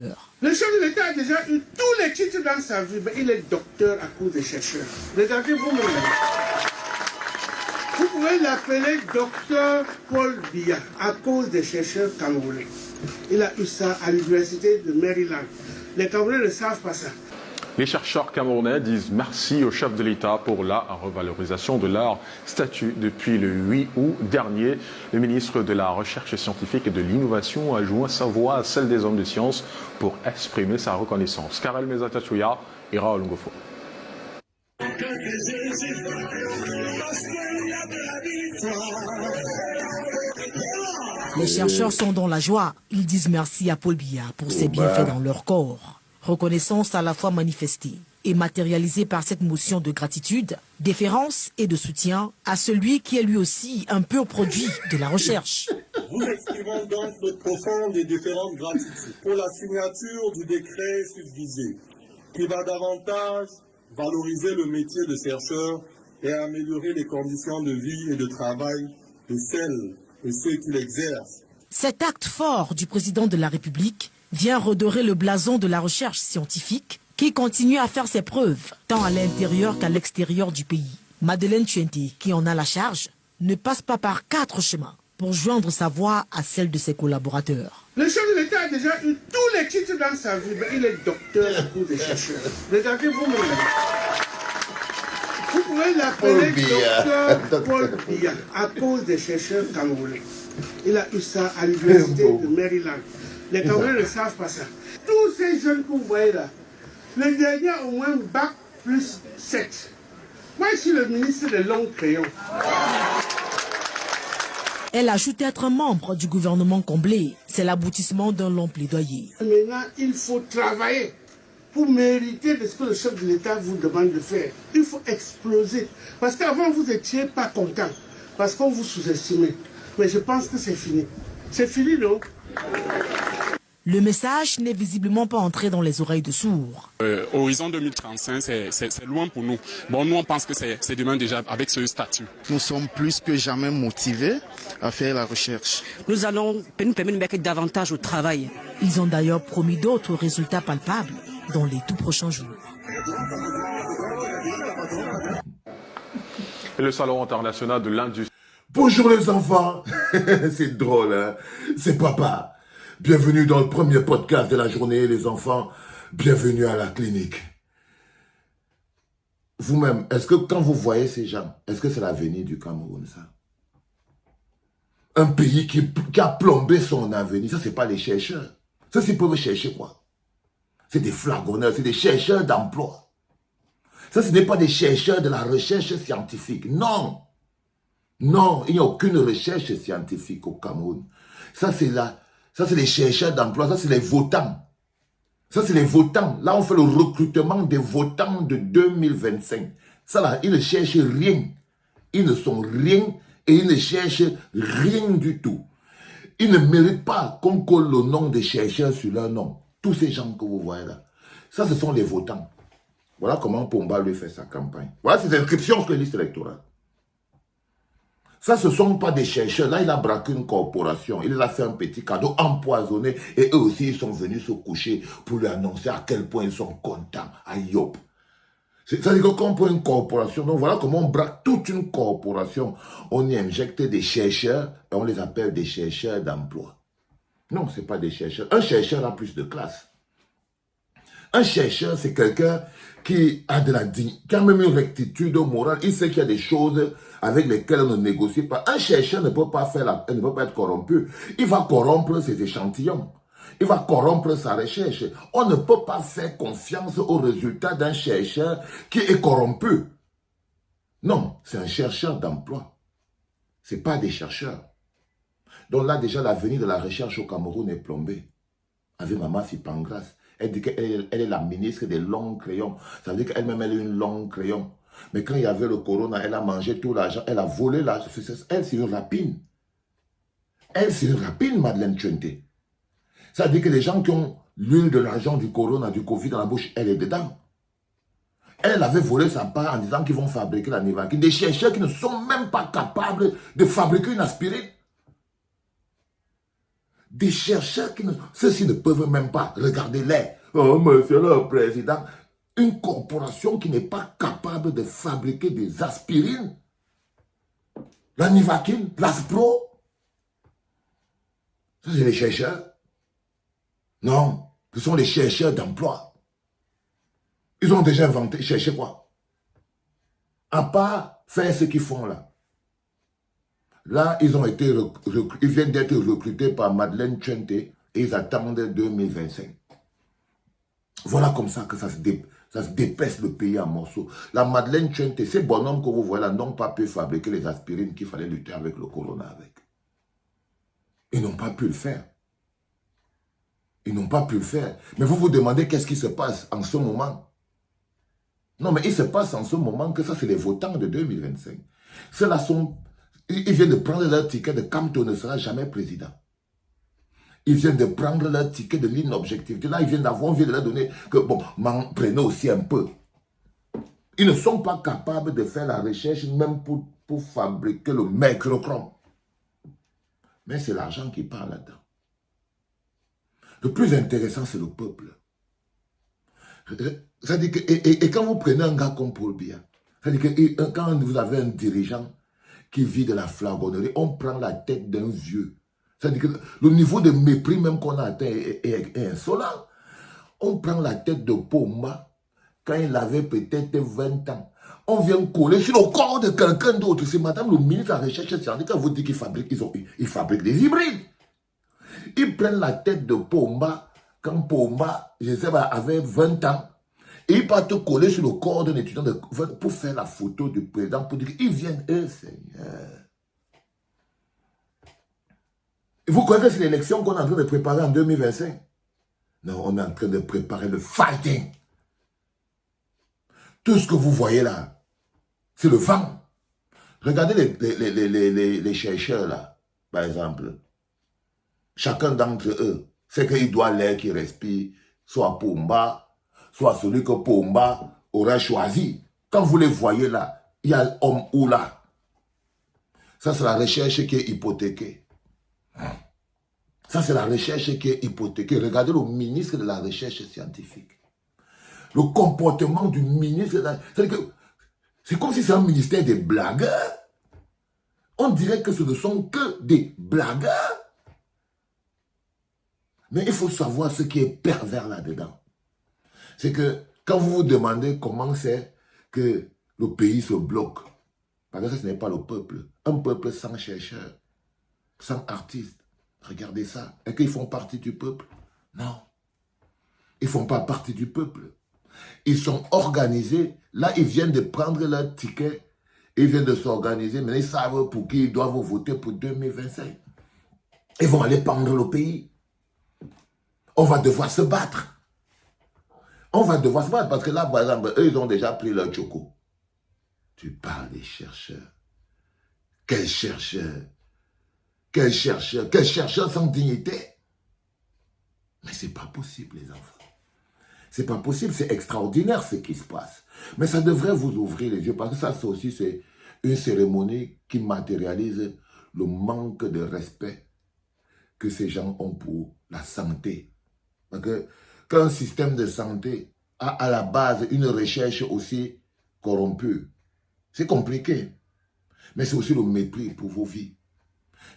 Le chef de l'État a déjà eu tous les titres dans sa vie, mais il est docteur à cause des chercheurs. Regardez vous-même. Vous pouvez l'appeler docteur Paul Biya à cause des chercheurs camerounais. Il a eu ça à l'université de Maryland. Les Camerounais ne savent pas ça. Les chercheurs camerounais disent merci au chef de l'État pour la revalorisation de leur statut. Depuis le 8 août dernier, le ministre de la Recherche scientifique et de l'Innovation a joint sa voix à celle des hommes de science pour exprimer sa reconnaissance. Karel Mezatachouya et Raoul Ngofo. Les chercheurs sont dans la joie. Ils disent merci à Paul Biya pour ses bienfaits dans leur corps. Reconnaissance à la fois manifestée et matérialisée par cette motion de gratitude, déférence et de soutien à celui qui est lui aussi un pur produit de la recherche. Nous exprimons donc notre profonde et différente gratitude pour la signature du décret susvisé, qui va davantage valoriser le métier de chercheur et améliorer les conditions de vie et de travail de celles et ceux qui l'exercent. Cet acte fort du président de la République vient redorer le blason de la recherche scientifique qui continue à faire ses preuves, tant à l'intérieur qu'à l'extérieur du pays. Madeleine Tchouenté, qui en a la charge, ne passe pas par 4 chemins pour joindre sa voix à celle de ses collaborateurs. Le chef de l'État a déjà eu tous les titres dans sa vie, mais il est docteur à cause des chercheurs. Regardez vous-même. Vous pouvez l'appeler docteur Paul Biya à cause des chercheurs camerounais. Il a eu ça à l'université de Maryland. Les Camerounais ne savent pas ça. Tous ces jeunes que vous voyez là, le dernier a au moins bac plus 7. Moi, je suis le ministre des longs crayons. Elle ajoute être membre du gouvernement comblé. C'est l'aboutissement d'un long plaidoyer. Maintenant, il faut travailler pour mériter de ce que le chef de l'État vous demande de faire. Il faut exploser. Parce qu'avant, vous n'étiez pas content. Parce qu'on vous sous-estimait. Mais je pense que c'est fini. C'est fini, non? Le message n'est visiblement pas entré dans les oreilles de sourds. Horizon 2035, c'est loin pour nous. Bon, nous, on pense que c'est demain déjà avec ce statut. Nous sommes plus que jamais motivés à faire la recherche. Nous allons nous permettre de mettre davantage au travail. Ils ont d'ailleurs promis d'autres résultats palpables dans les tout prochains jours. Et le Salon international de l'industrie. Bonjour les enfants. C'est drôle, hein? C'est papa. Bienvenue dans le premier podcast de la journée, les enfants. Bienvenue à la clinique. Vous-même, est-ce que quand vous voyez ces gens, est-ce que c'est l'avenir du Cameroun, ça? Un pays qui a plombé son avenir, ça, c'est pas les chercheurs. Ça, c'est pour chercher quoi? C'est des flagonneurs, c'est des chercheurs d'emploi. Ça, ce n'est pas des chercheurs de la recherche scientifique. Non. Non, il n'y a aucune recherche scientifique au Cameroun. Ça, c'est les chercheurs d'emploi, ça, c'est les votants. Ça, c'est les votants. Là, on fait le recrutement des votants de 2025. Ça, là, ils ne cherchent rien. Ils ne sont rien et ils ne cherchent rien du tout. Ils ne méritent pas qu'on colle le nom des chercheurs sur leur nom. Tous ces gens que vous voyez là. Ça, ce sont les votants. Voilà comment Pomba lui fait sa campagne. Voilà ses inscriptions sur les listes électorales. Ça, ce ne sont pas des chercheurs. Là, il a braqué une corporation. Il a fait un petit cadeau empoisonné. Et eux aussi, ils sont venus se coucher pour lui annoncer à quel point ils sont contents. Aïe, c'est-à-dire que quand on prend une corporation, donc voilà comment on braque toute une corporation. On y injecte des chercheurs et on les appelle des chercheurs d'emploi. Non, ce n'est pas des chercheurs. Un chercheur a plus de classe. Un chercheur, c'est quelqu'un qui a de la dignité, qui a même une rectitude morale. Il sait qu'il y a des choses avec lesquelles on ne négocie pas. Un chercheur ne peut pas être corrompu. Il va corrompre ses échantillons. Il va corrompre sa recherche. On ne peut pas faire confiance aux résultats d'un chercheur qui est corrompu. Non, c'est un chercheur d'emploi. Ce n'est pas des chercheurs. Donc là, déjà, l'avenir de la recherche au Cameroun est plombé. Avec Maman Sipangras. Elle dit qu'elle est la ministre des longs crayons. Ça veut dire qu'elle-même, elle a une longue crayon. Mais quand il y avait le corona, elle a mangé tout l'argent. Elle a volé l'argent. Elle, c'est une rapine. Elle, c'est une rapine, Madeleine Tchouenté. Ça veut dire que les gens qui ont l'huile de l'argent du corona, du Covid dans la bouche, elle est dedans. Elle avait volé sa part en disant qu'ils vont fabriquer la Nivaquine. Des chercheurs qui ne sont même pas capables de fabriquer une aspirine. Des chercheurs qui ceux-ci ne peuvent même pas. Regardez-les. Oh, monsieur le président. Une corporation qui n'est pas capable de fabriquer des aspirines. La Nivaquine, l'Aspro. Ça, c'est les chercheurs. Non, ce sont les chercheurs d'emploi. Ils ont déjà inventé, cherché quoi? À part faire ce qu'ils font là. Là, ils viennent d'être recrutés par Madeleine Tchente et ils attendent 2025. Voilà comme ça que ça se dépèce le pays en morceaux. La Madeleine Tchente, ces bonhommes que vous voyez là n'ont pas pu fabriquer les aspirines qu'il fallait lutter avec le corona avec. Ils n'ont pas pu le faire. Ils n'ont pas pu le faire. Mais vous vous demandez qu'est-ce qui se passe en ce moment. Non, mais il se passe en ce moment que ça, c'est les votants de 2025. Ceux-là sont... Ils viennent de prendre leur ticket de Camto ne sera jamais président. Ils viennent de prendre leur ticket de l'inobjectivité. Là, on vient de leur donner que, bon, prenez aussi un peu. Ils ne sont pas capables de faire la recherche même pour fabriquer le mercurochrome. Mais c'est l'argent qui parle là-dedans. Le plus intéressant, c'est le peuple. C'est-à-dire que, et quand vous prenez un gars comme Paul Biya, c'est-à-dire que quand vous avez un dirigeant qui vit de la flagornerie, on prend la tête d'un vieux. C'est-à-dire que le niveau de mépris même qu'on a atteint est insolent. On prend la tête de Pomba quand il avait peut-être 20 ans. On vient coller sur le corps de quelqu'un d'autre. C'est madame le ministre de la Recherche scientifique qui vous dit qu'ils fabriquent des hybrides. Ils prennent la tête de Pomba quand Pomba, je sais pas, avait 20 ans. Et ils partent coller sur le corps d'un étudiant pour faire la photo du président, pour dire qu'ils viennent, Seigneur. Vous connaissez l'élection qu'on est en train de préparer en 2025? Non, on est en train de préparer le fighting. Tout ce que vous voyez là, c'est le vent. Regardez les chercheurs là, par exemple. Chacun d'entre eux, c'est qu'il doit l'air qu'il respire, soit Pomba, soit celui que Pomba aurait choisi. Quand vous les voyez là, il y a homme ou là. Ça, c'est la recherche qui est hypothéquée. Ça, c'est la recherche qui est hypothéquée. Regardez le ministre de la Recherche scientifique. Le comportement du ministre de la... C'est comme si c'est un ministère des blagueurs. On dirait que ce ne sont que des blagueurs. Mais il faut savoir ce qui est pervers là-dedans. C'est que quand vous vous demandez comment c'est que le pays se bloque, parce que ce n'est pas le peuple. Un peuple sans chercheurs, sans artistes. Regardez ça. Est-ce qu'ils font partie du peuple? Non. Ils ne font pas partie du peuple. Ils sont organisés. Là, ils viennent de prendre leur ticket. Ils viennent de s'organiser. Mais ils savent pour qui ils doivent voter pour 2025. Ils vont aller pendre le pays. On va devoir se battre. On va devoir se battre. Parce que là, par exemple, eux, ils ont déjà pris leur choco. Tu parles des chercheurs. Quels chercheurs? Quels chercheurs? Quels chercheurs sans dignité? Mais c'est pas possible, les enfants. C'est pas possible, c'est extraordinaire ce qui se passe. Mais ça devrait vous ouvrir les yeux, parce que ça aussi, c'est une cérémonie qui matérialise le manque de respect que ces gens ont pour la santé. Parce que quand un système de santé a à la base une recherche aussi corrompue, c'est compliqué. Mais c'est aussi le mépris pour vos vies.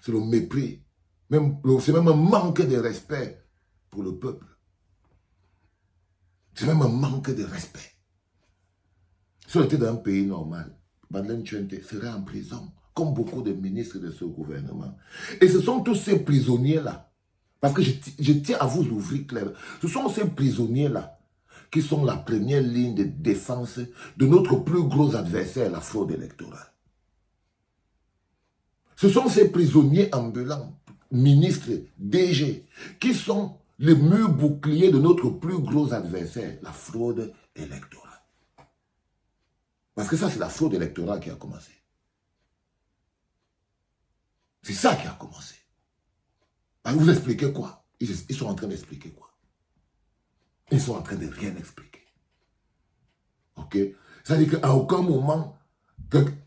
C'est le mépris. C'est même un manque de respect pour le peuple. C'est même un manque de respect. Si on était dans un pays normal, Madeleine Tchente serait en prison, comme beaucoup de ministres de ce gouvernement. Et ce sont tous ces prisonniers-là, parce que je tiens à vous ouvrir clair, ce sont ces prisonniers-là qui sont la première ligne de défense de notre plus gros adversaire, la fraude électorale. Ce sont ces prisonniers ambulants, ministres, DG, qui sont les murs boucliers de notre plus gros adversaire, la fraude électorale. Parce que ça, c'est la fraude électorale qui a commencé. C'est ça qui a commencé. Alors vous expliquez quoi? Ils sont en train d'expliquer quoi? Ils sont en train de rien expliquer. Ok? C'est-à-dire qu'à aucun moment...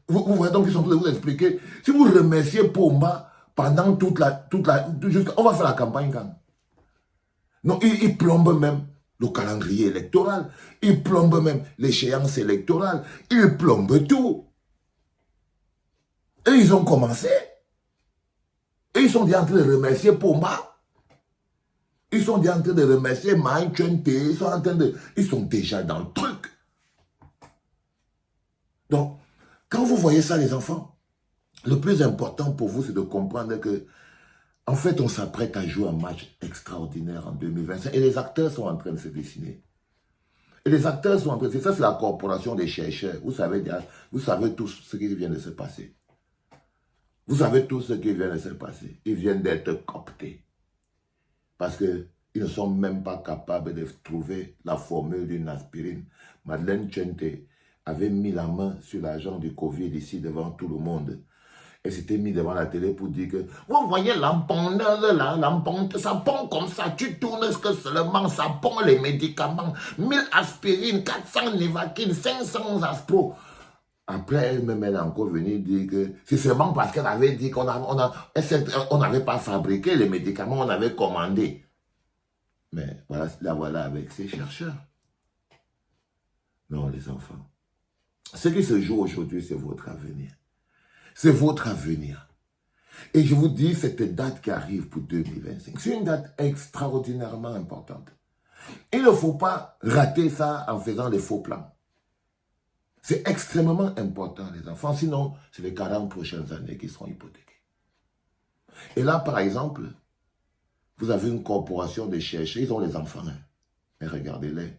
Vous voyez donc qu'ils sont en train de vous expliquer. Si vous remerciez Pomba Pendant on va faire la campagne quand? Non, ils plombent même le calendrier électoral. Ils plombent même l'échéance électorale. Ils plombent tout. Et ils ont commencé. Et ils sont déjà en train de remercier Pomba. Ils sont déjà en train de remercier Maïn Chente. Ils sont déjà dans le truc. Donc, quand vous voyez ça, les enfants, le plus important pour vous, c'est de comprendre que, en fait, on s'apprête à jouer un match extraordinaire en 2025. Et les acteurs sont en train de se dessiner. Et les acteurs sont en train de se dessiner. Ça, c'est la corporation des chercheurs. Vous savez tous ce qui vient de se passer. Vous savez tout ce qui vient de se passer. Ils viennent d'être cooptés. Parce qu'ils ne sont même pas capables de trouver la formule d'une aspirine. Madeleine Chente avait mis la main sur l'agent du Covid ici devant tout le monde. Elle s'était mis devant la télé pour dire que vous voyez l'ampondeuse là, l'amponte, ça pond comme ça, tu tournes ce que seulement ça pond les médicaments, 1000 aspirines, 400 Nivaquine, 500 Aspro. Après, elle-même, elle est encore venue dire que c'est seulement parce qu'elle avait dit qu'on n'avait pas fabriqué les médicaments, on avait commandé. Mais voilà, la voilà avec ses chercheurs. Non, les enfants. Ce qui se joue aujourd'hui, c'est votre avenir. C'est votre avenir. Et je vous dis, cette date qui arrive pour 2025, c'est une date extraordinairement importante. Il ne faut pas rater ça en faisant des faux plans. C'est extrêmement important, les enfants. Sinon, c'est les 40 prochaines années qui seront hypothéquées. Et là, par exemple, vous avez une corporation de chercheurs. Ils ont les enfants. Hein. Mais regardez-les.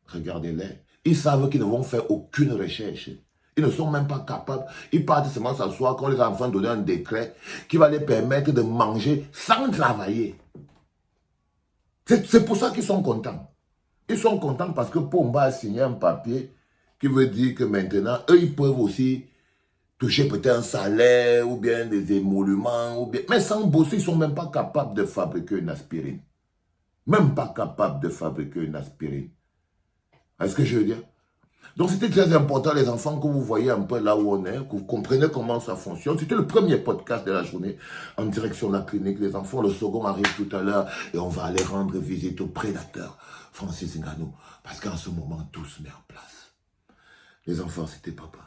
Regardez-les. Ils savent qu'ils ne vont faire aucune recherche. Ils ne sont même pas capables. Ils partent seulement s'asseoir quand les enfants donnent un décret qui va les permettre de manger sans travailler. C'est pour ça qu'ils sont contents. Ils sont contents parce que Pomba a signé un papier qui veut dire que maintenant, eux, ils peuvent aussi toucher peut-être un salaire ou bien des émoluments. Mais sans bosser, ils ne sont même pas capables de fabriquer une aspirine. Même pas capables de fabriquer une aspirine. Est-ce que je veux dire? Donc c'était très important, les enfants, que vous voyez un peu là où on est, que vous compreniez comment ça fonctionne. C'était le premier podcast de la journée en direction de la clinique des enfants. Le second arrive tout à l'heure et on va aller rendre visite au prédateur Francis Ngannou. Parce qu'en ce moment, tout se met en place. Les enfants, c'était papa.